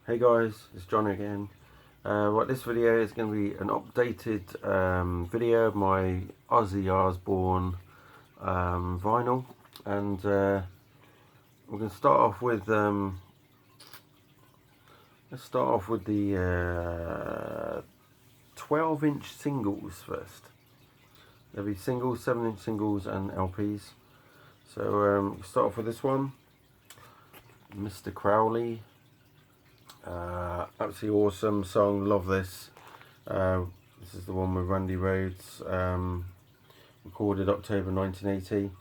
Hey guys, it's John again. This video is going to be an updated video of my OZZY Osbourne vinyl, and we're going to start off with the 12-inch singles first. There'll be singles, 7-inch singles, and LPs. So we'll start off with this one, Mr. Crowley. Absolutely awesome song, love this. This is the one with Randy Rhoads, recorded October 1980,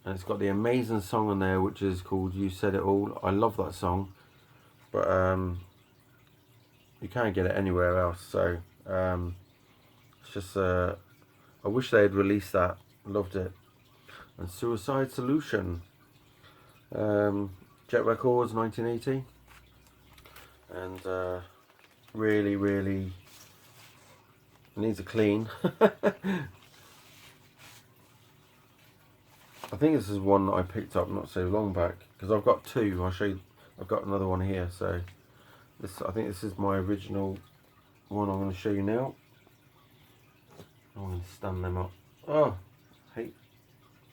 and it's got the amazing song on there which is called You Said It All. I love that song, but you can't get it anywhere else, so it's just I wish they had released that. Loved it. And Suicide Solution, Jet Records, 1980. And really needs a clean. I think this is one that I picked up not so long back, because I've got two. I'll show you. I've got another one here, so I think this is my original one I'm going to show you now. I'm going to stand them up. Oh, hey,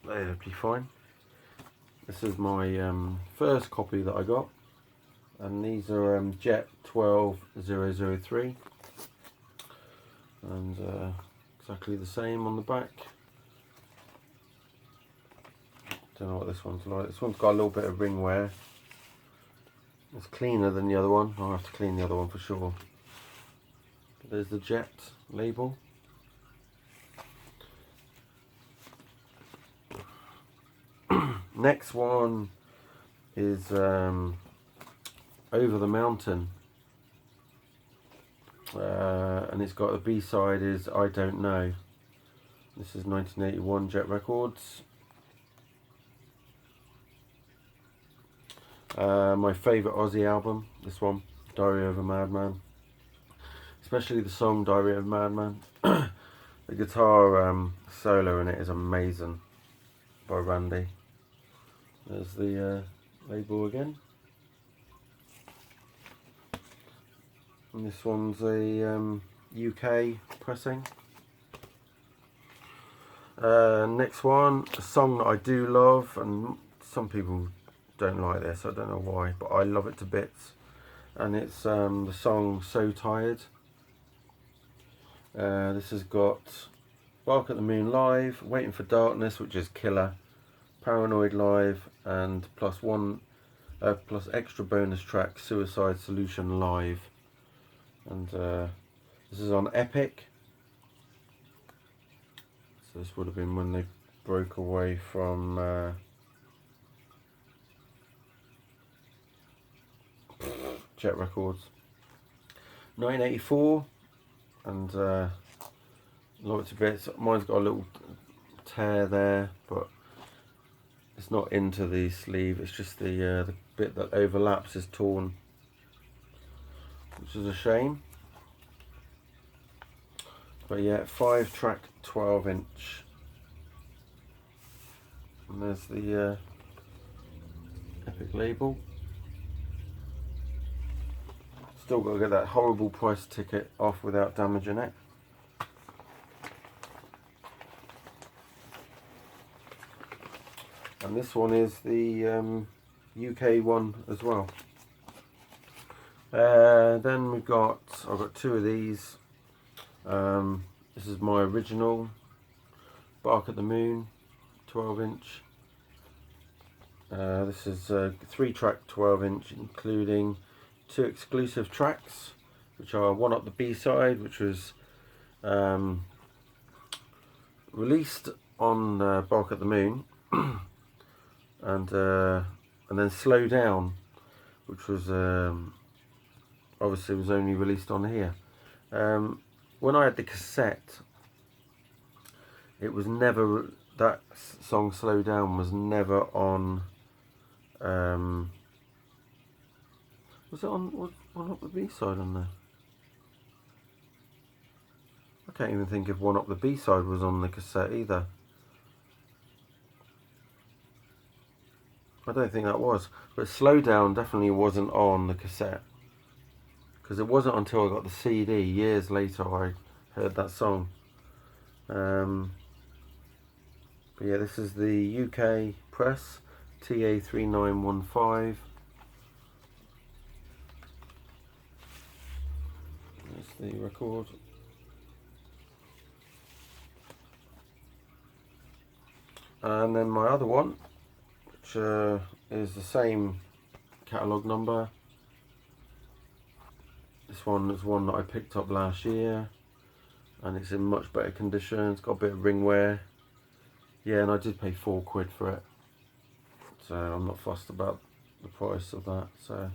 they'll be fine. This is my first copy that I got. And these are Jet 12003, and exactly the same on the back. Don't know what this one's like. This one's got a little bit of ring wear. It's cleaner than the other one. I'll have to clean the other one for sure. But there's the Jet label. Next one is Over the Mountain, and it's got the B-side is I Don't Know. This is 1981 Jet Records. My favourite Ozzy album, this one, Diary of a Madman, especially the song Diary of a Madman. The guitar solo in it is amazing by Randy. There's the label again. And this one's a UK pressing. Next one, a song that I do love, and some people don't like this, I don't know why, but I love it to bits. And it's the song So Tired. This has got Bark at the Moon Live, Waiting for Darkness, which is killer, Paranoid Live, and plus extra bonus track, Suicide Solution Live. And this is on Epic, so this would have been when they broke away from Jet Records. 1984, and lots of bits. Mine's got a little tear there, but it's not into the sleeve, it's just the bit that overlaps is torn, which is a shame. But yeah, 5-track 12-inch, and there's the Epic label. Still got to get that horrible price ticket off without damaging it. And this one is the UK one as well. Then I've got two of these. This is my original Bark at the Moon 12-inch. This is a 3-track 12-inch, including 2 exclusive tracks, which are one up the B-side, which was released on Bark at the Moon, and then Slow Down, which was obviously was only released on here. When I had the cassette, it was never, that song Slow Down was never on, was it on up the B-side on there? I can't even think if One Up the B-side was on the cassette either. I don't think that was, but Slow Down definitely wasn't on the cassette. because it wasn't until I got the CD years later I heard that song. But yeah, this is the UK press, TA3915. There's the record. And then my other one, which is the same catalogue number. This one is one that I picked up last year, and it's in much better condition. It's got a bit of ring wear. Yeah, and I did pay £4 for it, so I'm not fussed about the price of that. So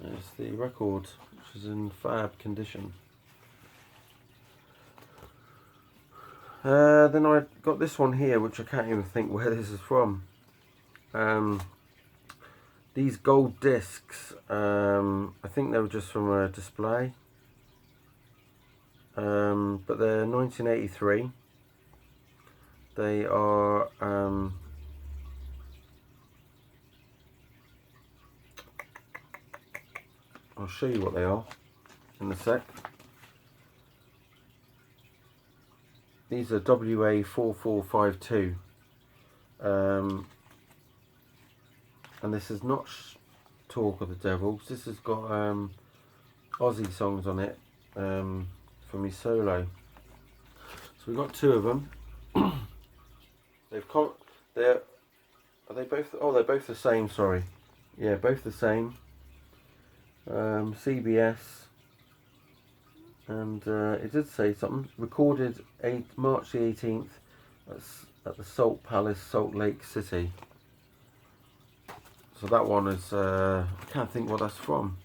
there's the record, which is in fab condition. Then I got this one here, which I can't even think where this is from. These gold discs, I think they were just from a display, but they're 1983. They are I'll show you what they are in a sec. These are WA4452, and this is not Talk of the Devil. This has got Ozzy songs on it for me solo. So we've got two of them. They're both? Oh, they're both the same. Sorry, yeah, both the same. CBS. And it did say something. Recorded March the 18th at the Salt Palace, Salt Lake City. So that one is, I can't think what that's from.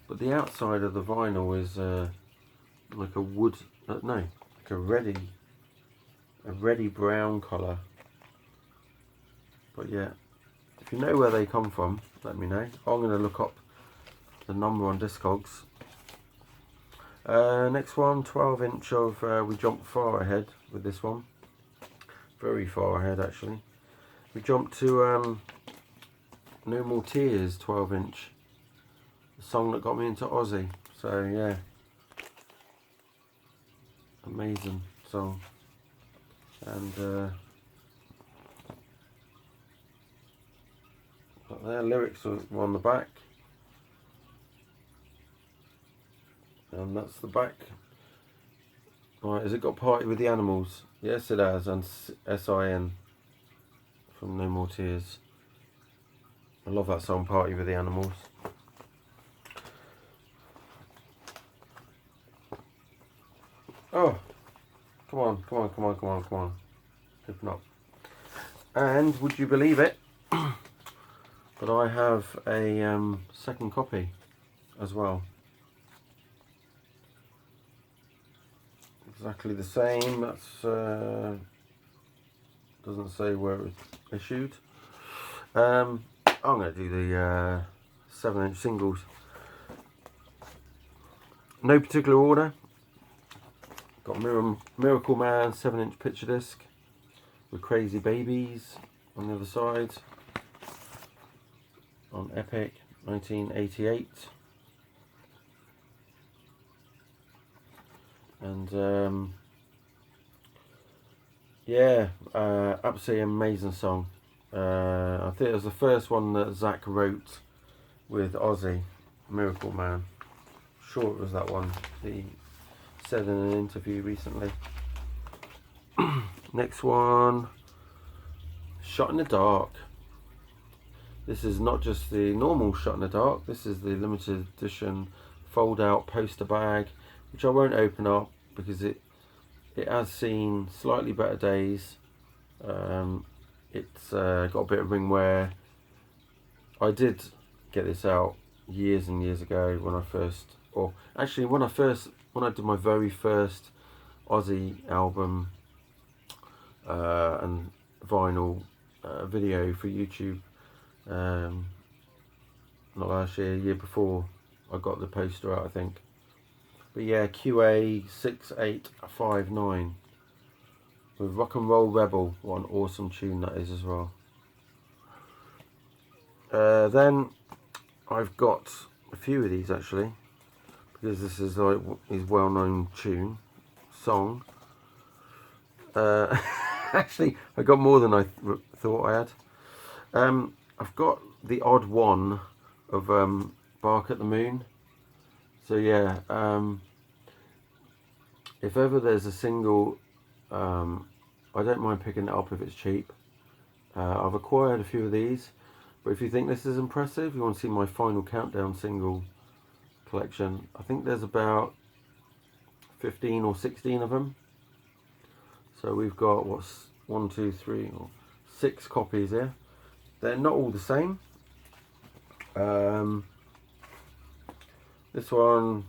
But the outside of the vinyl is like a wood, no, like a reddy brown colour. But yeah, if you know where they come from, let me know. I'm going to look up the number on Discogs. Next one, 12" of We Jumped Far Ahead with this one. Very far ahead actually. We jumped to No More Tears, 12". The song that got me into Ozzy. So yeah, amazing song. And but their lyrics are on the back. And that's the back. Right, has it got Party with the Animals? Yes it has, and SIN from No More Tears. I love that song, Party with the Animals. Oh, come on. Open up. And would you believe it, but I have a second copy as well. Exactly the same. That's doesn't say where it was issued. I'm going to do the 7" singles. No particular order. Got Miracle Man 7" picture disc with Crazy Babies on the other side. On Epic 1988. And yeah, absolutely amazing song. I think it was the first one that Zach wrote with Ozzy, Miracle Man. Sure it was that one, he said in an interview recently. Next one, Shot in the Dark. This is not just the normal Shot in the Dark, this is the limited edition fold out poster bag, which I won't open up because it has seen slightly better days. It's got a bit of ring wear. I did get this out years and years ago when I first, or actually when I did my very first Ozzy album and vinyl video for YouTube. Not last year, year before I got the poster out, I think. But yeah, QA 6859 with Rock and Roll Rebel. What an awesome tune that is as well. Then I've got a few of these actually, because this is like his well-known song. Actually, I got more than I thought I had. I've got the odd one of Bark at the Moon. So yeah, if ever there's a single, I don't mind picking it up if it's cheap. I've acquired a few of these, but if you think this is impressive, you want to see my Final Countdown single collection. I think there's about 15 or 16 of them. So we've got, what's 1, 2, 3, or 6 copies here. They're not all the same. This one,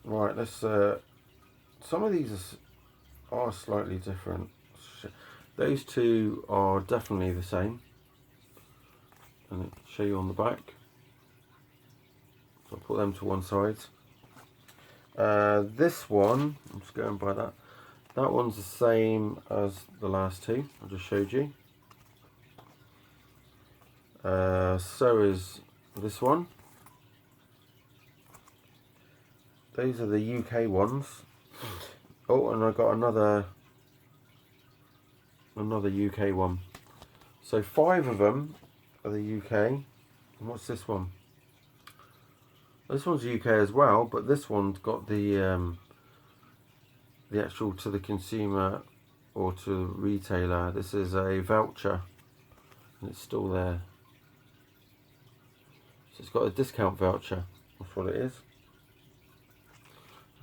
right, let's, some of these are slightly different. Those two are definitely the same. And I'll show you on the back. So I'll put them to one side. This one, I'm just going by that. That one's the same as the last two I just showed you. So is this one. These are the UK ones. Oh, and I got another UK one. So 5 of them are the UK. And what's this one? This one's UK as well, but this one's got the actual to the consumer or to retailer. This is a voucher, and it's still there. So it's got a discount voucher. That's what it is.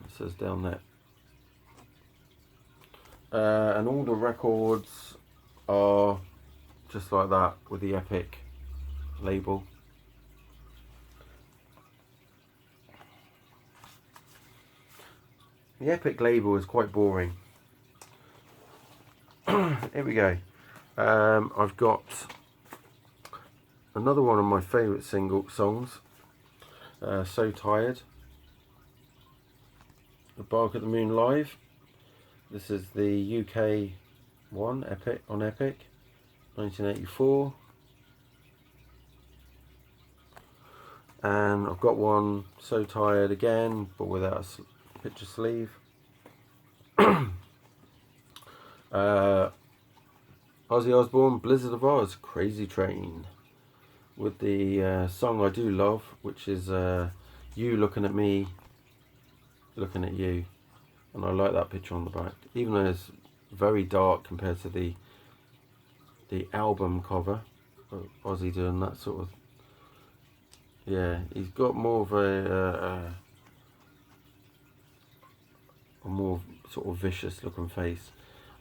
It says down there. And all the records are just like that with the Epic label. The Epic label is quite boring. Here we go. I've got another one of my favourite songs, So Tired. The Bark at the Moon Live. This is the UK one, Epic, on Epic, 1984. And I've got one, So Tired again, but without a picture sleeve. Ozzy Osbourne, Blizzard of Oz, Crazy Train. With the song I do love, which is You Looking at Me, Looking at You. And I like that picture on the back, even though it's very dark compared to the album cover of Ozzy doing that sort of. Yeah, he's got more of a more sort of vicious looking face.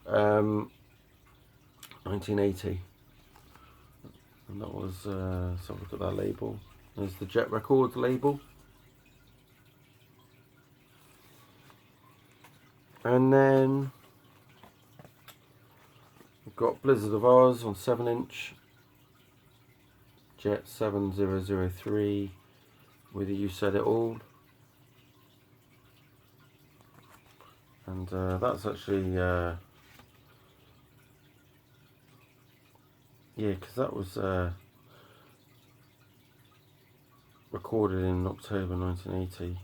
1980, and that was so look at that label. There's the Jet Records label. And then we've got Blizzard of Oz on 7-inch, Jet 7003 with a You Said It All. And that's actually, yeah, because that was recorded in October 1980.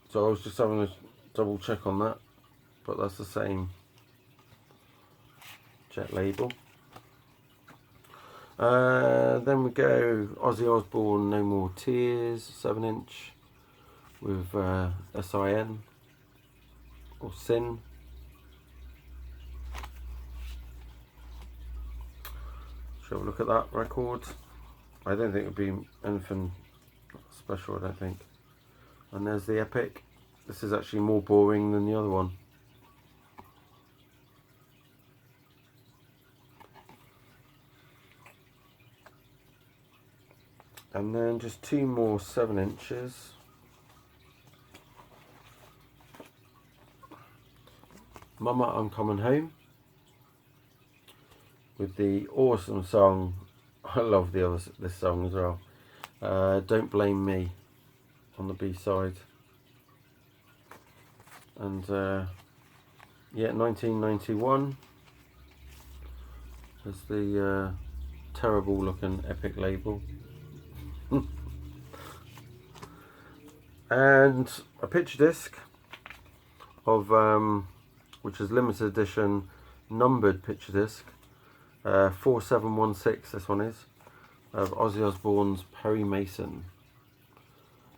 So I was just having a double check on that, but that's the same Jet label. Then we go Ozzy Osbourne, No More Tears, 7-inch with SIN or Sin. Shall we look at that record? I don't think it would be anything special, I don't think. And there's the Epic. This is actually more boring than the other one. And then just 2 more 7-inches. Mama, I'm Coming Home. With the awesome song, I love this song as well. Don't Blame Me on the B-side. And Yeah, 1991. There's the terrible looking Epic label. And a picture disc of which is limited edition numbered picture disc, 4716 this one is, of Ozzy Osbourne's Perry Mason,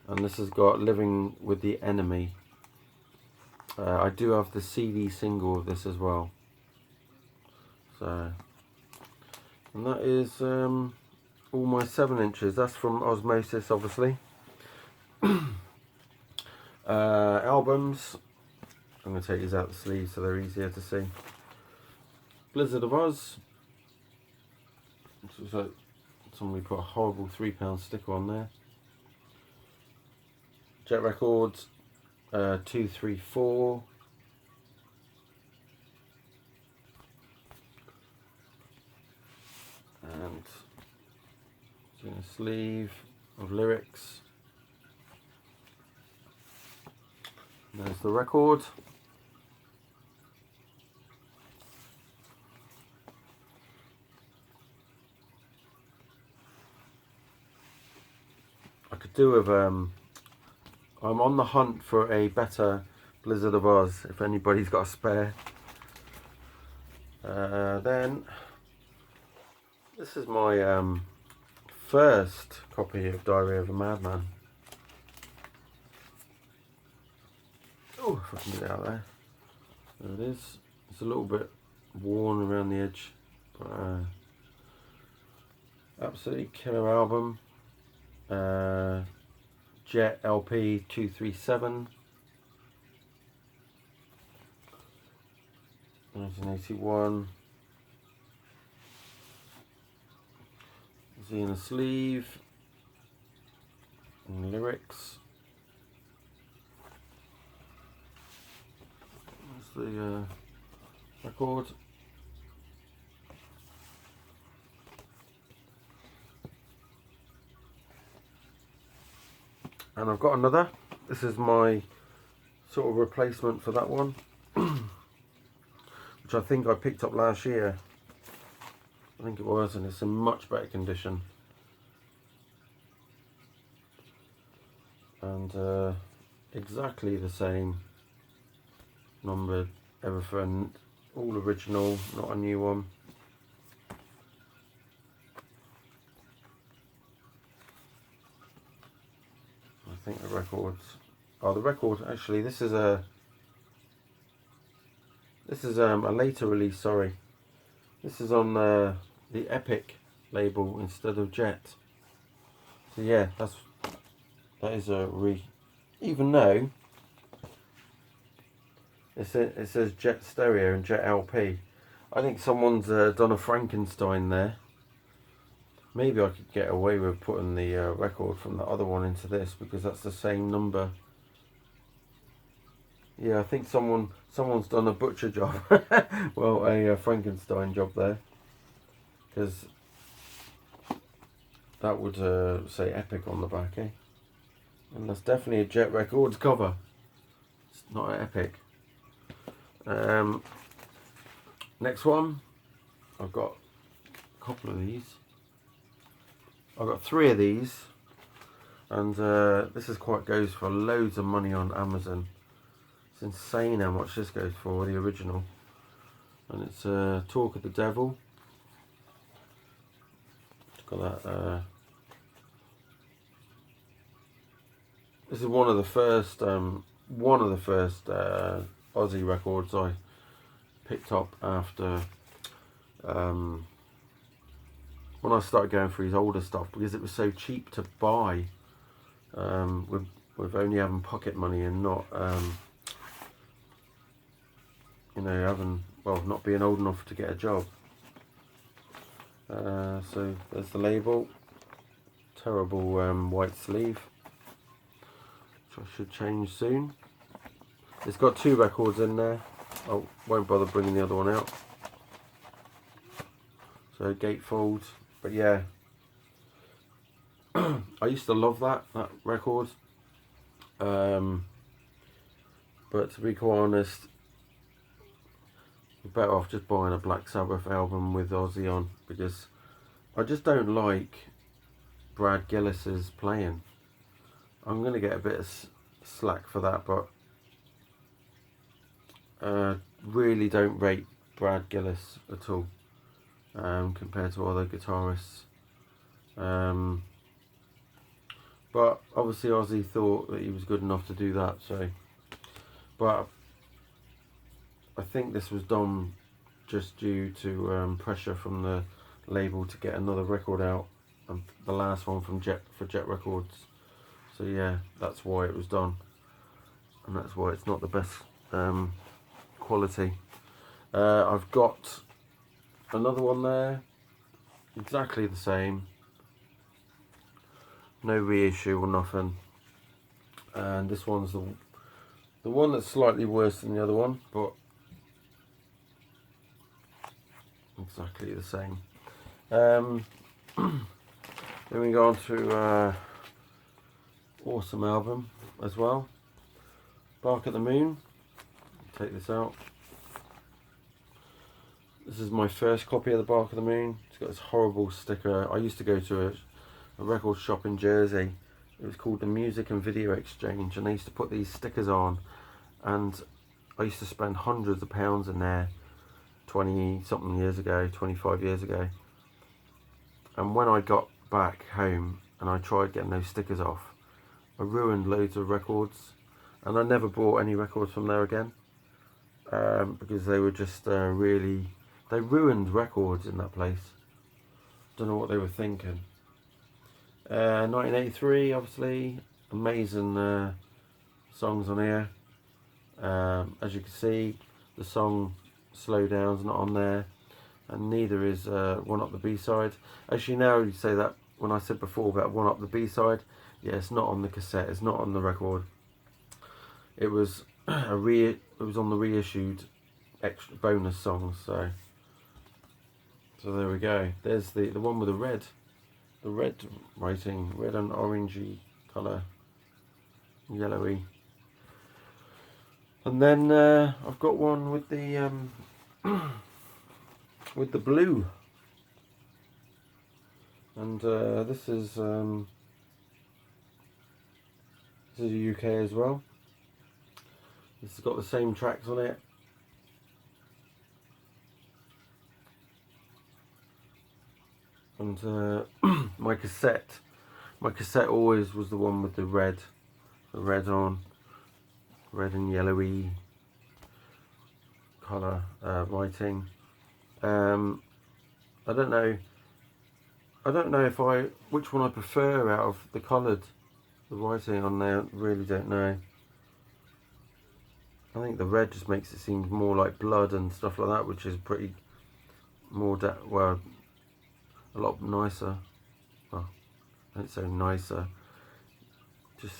and this has got Living with the Enemy. I do have the CD single of this as well. So, and that is all my 7-inches. That's from Osmosis, obviously. Albums. I'm going to take these out the sleeve so they're easier to see. Blizzard of Oz. Looks like somebody put a horrible £3 sticker on there. Jet Records 234. And doing a sleeve of lyrics. There's the record. I could do with I'm on the hunt for a better Blizzard of Oz if anybody's got a spare. Then this is my first copy of Diary of a Madman. Oh, if I can get it out there. There it is. It's a little bit worn around the edge, but absolutely killer album. Jet LP 237, 1981. See in a sleeve and lyrics. That's the record. And I've got another. This is my sort of replacement for that one, which I think I picked up last year. I think it was, and it's in much better condition. And exactly the same numbered, everything, all original, not a new one. I think the records, oh, the record, actually this is a later release, sorry. This is on the Epic label instead of Jet. So yeah, that is a even though it says Jet Stereo and Jet LP, I think someone's done a Frankenstein there. Maybe I could get away with putting the record from the other one into this because that's the same number. Yeah, I think someone's done a butcher job. Well, a Frankenstein job there, because that would say Epic on the back, eh? And that's definitely a Jet Records cover. It's not an Epic. Next one, I've got a couple of these. I've got 3 of these, and this is quite goes for loads of money on Amazon. It's insane how much this goes for, the original. And it's Talk of the Devil. It's got that. This is one of the first Ozzy records I picked up after when I started going through his older stuff, because it was so cheap to buy with only having pocket money and not you know, not being old enough to get a job. So there's the label, terrible white sleeve, which I should change soon. It's got 2 records in there. I won't bother bringing the other one out. So gatefold, but yeah, I used to love that record. But to be quite honest, you're better off just buying a Black Sabbath album with Ozzy on, because I just don't like Brad Gillis's playing. I'm going to get a bit of slack for that, but really don't rate Brad Gillis at all compared to other guitarists. But obviously Ozzy thought that he was good enough to do that, so. But I think this was done just due to pressure from the label to get another record out, and the last one from Jet Records. So yeah, that's why it was done, and that's why it's not the best quality. I've got another one there, exactly the same, no reissue or nothing, and this one's the one that's slightly worse than the other one, but exactly the same. Then we go on to awesome album as well, Bark at the Moon. Take this out. This is my first copy of the Bark of the Moon. It's got this horrible sticker. I used to go to a record shop in Jersey. It was called the Music and Video Exchange, and they used to put these stickers on, and I used to spend hundreds of pounds in there 20 something years ago, 25 years ago. And when I got back home and I tried getting those stickers off, I ruined loads of records, and I never bought any records from there again, because they were just really, they ruined records in that place. Don't know what they were thinking. 1983, obviously, amazing songs on here. As you can see, the song Slow Down's not on there, and neither is One Up the B-side. Actually, now you say that, when I said before about One Up the B-side, yeah, it's not on the cassette, it's not on the record. It was it was on the reissued extra bonus songs. So there we go. There's the one with the red writing, red and orangey colour, yellowy. And then I've got one with the with the blue, and this is UK as well. This has got the same tracks on it. And my cassette always was the one with the red on, red and yellowy colour writing. I don't know which one I prefer out of the coloured, the writing on there. Really don't know. I think the red just makes it seem more like blood and stuff like that, which is pretty more well, a lot nicer. Well, I don't say nicer, just,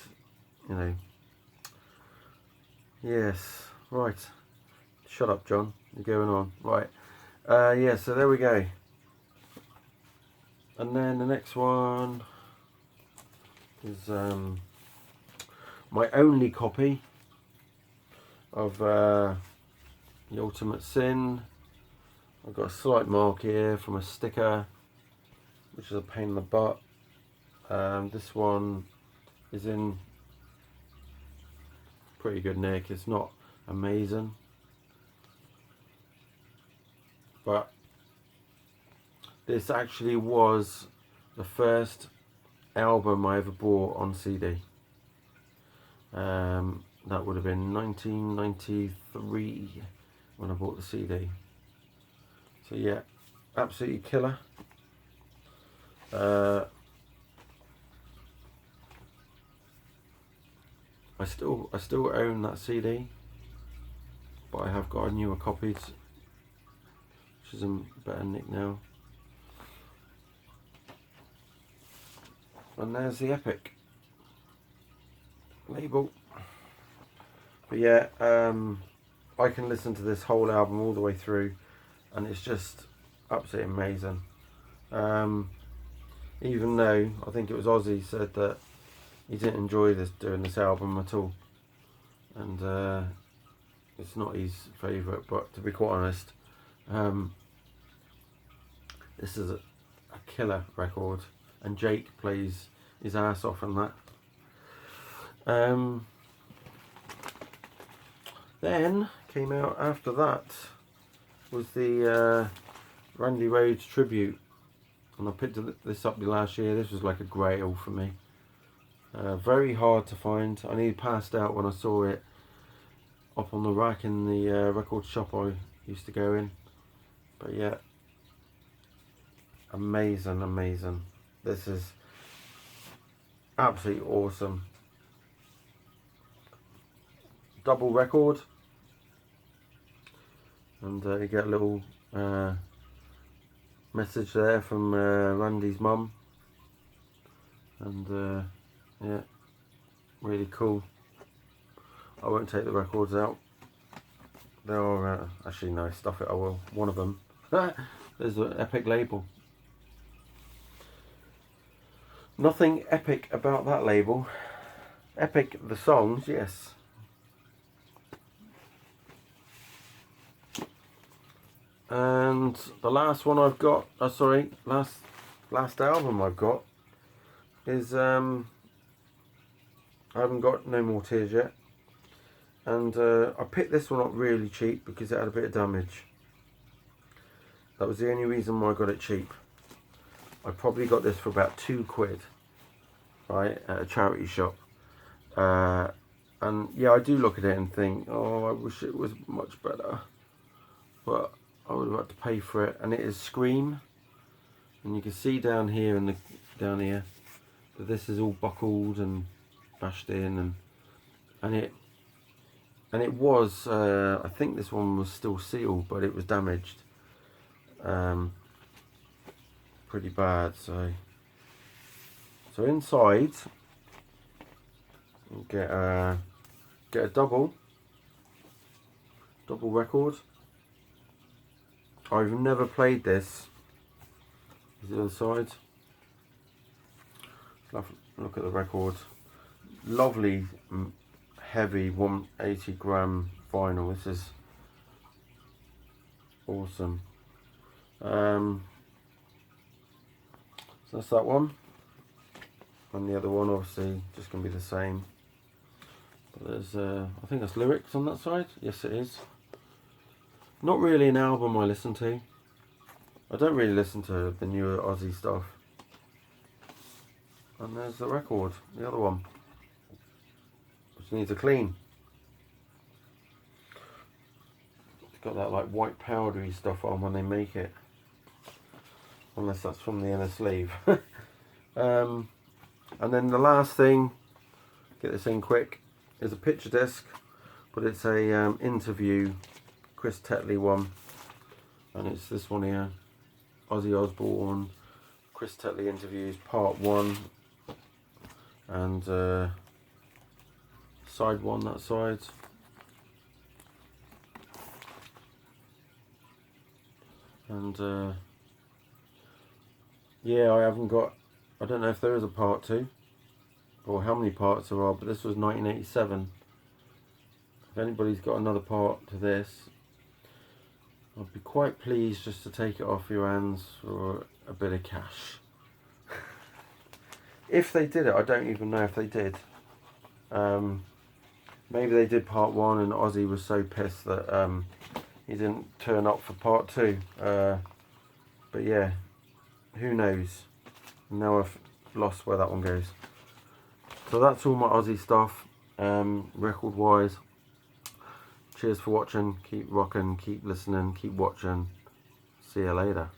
you know. Yes, right. Shut up, John. You're going on. Right. Yeah, so there we go. And then the next one is my only copy of The Ultimate Sin. I've got a slight mark here from a sticker, which is a pain in the butt. This one is in pretty good nick. It's not amazing, but this actually was the first album I ever bought on CD. That would have been 1993 when I bought the CD. So yeah, absolutely killer. I still own that CD, but I have got a newer copy, which is in better nick now. And there's the Epic label. But yeah, I can listen to this whole album all the way through, and it's just absolutely amazing. Even though I think it was Ozzy said that he didn't enjoy doing this album at all, and it's not his favourite, but to be quite honest, this is a killer record, and Jake plays his ass off in that. Then came out after that was the Randy Rhoads tribute, and I picked this up last year. This was like a grail for me. Very hard to find. I nearly passed out when I saw it up on the rack in the record shop I used to go in. But yeah, amazing, amazing. This is absolutely awesome. Double record, and you get a little message there from Randy's mum, and yeah, really cool. I won't take the records out. They are actually no, stuff it. I will. One of them. There's an epic label. Nothing epic about that label. Epic the songs, yes. And the last one I've got, sorry, last album I've got is I haven't got No More Tears yet, and I picked this one up really cheap because it had a bit of damage. That was the only reason why I got it cheap. I probably got this for about £2, right, at a charity shop. And yeah, I do look at it and think, oh, I wish it was much better, but I would have had to pay for it. And it is Scream, and you can see down here and down here that this is all buckled and bashed in, and it was I think this one was still sealed, but it was damaged pretty bad. So inside you get a double record. I've never played this. Is it on the side? Look at the record. Lovely heavy 180 gram vinyl. This is awesome. So that's that one, and the other one obviously just gonna be the same. But there's I think that's lyrics on that side. Yes, it is. Not really an album I listen to. I don't really listen to the newer Ozzy stuff. And there's the record, the other one, which needs a clean. It's got that like white powdery stuff on when they make it, unless that's from the inner sleeve. And then the last thing, get this in quick, is a picture disc, but it's a interview Chris Tetley one, and it's this one here, Ozzy Osbourne Chris Tetley interviews part 1, and side 1, that side, and yeah, I don't know if there is a part 2 or how many parts there are, but this was 1987. If anybody's got another part to this, I'd be quite pleased just to take it off your hands for a bit of cash. If they did it, I don't even know if they did. Maybe they did part 1 and Ozzy was so pissed that he didn't turn up for part 2. But yeah, who knows? Now I've lost where that one goes. So that's all my Ozzy stuff, record wise. Cheers for watching, keep rocking, keep listening, keep watching. See you later.